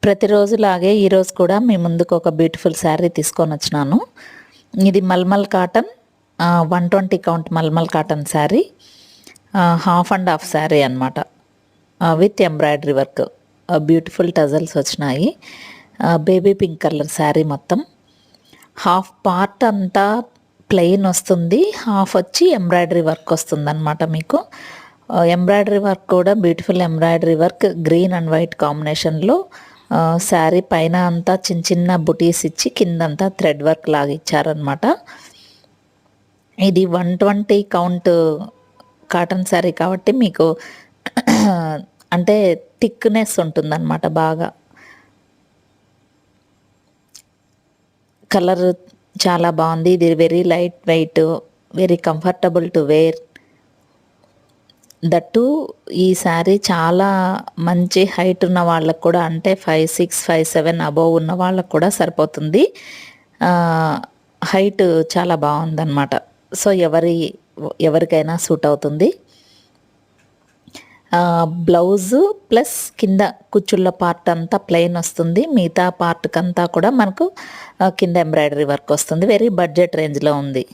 ప్రతిరోజులాగే ఈరోజు కూడా మీ ముందుకు ఒక బ్యూటిఫుల్ శారీ తీసుకొని వచ్చినాను. ఇది malmal cotton 120 count malmal cotton sari, half and half sari అనమాట, with embroidery work. Beautiful tassels వచ్చినాయి. బేబీ పింక్ కలర్ శారీ మొత్తం. హాఫ్ పార్ట్ అంతా ప్లెయిన్ వస్తుంది, హాఫ్ వచ్చి ఎంబ్రాయిడరీ వర్క్ వస్తుంది అనమాట. మీకు ఎంబ్రాయిడరీ వర్క్ కూడా beautiful embroidery work, green and white కాంబినేషన్లో. శారీ పైన అంతా చిన్న చిన్న బుటీస్ ఇచ్చి కిందంతా థ్రెడ్ వర్క్ లాగా ఇచ్చారనమాట. ఇది 120 కౌంట్ కాటన్ శారీ కాబట్టి మీకు అంటే థిక్నెస్ ఉంటుందన్నమాట బాగా. కలర్ చాలా బాగుంది. ఇది very light weight, very comfortable to wear. That ఈ శారీ చాలా మంచి హైట్ ఉన్న వాళ్ళకు కూడా, అంటే 5'6", 5'7" అబోవ్ ఉన్న వాళ్ళకు కూడా సరిపోతుంది. హైట్ చాలా బాగుందన్నమాట. సో ఎవరికైనా సూట్ అవుతుంది. బ్లౌజు ప్లస్ కింద కుచ్చుళ్ళ పార్ట్ అంతా ప్లెయిన్ వస్తుంది, మిగతా పార్ట్కి అంతా కూడా మనకు కింద ఎంబ్రాయిడరీ వర్క్ వస్తుంది. వెరీ బడ్జెట్ రేంజ్లో ఉంది.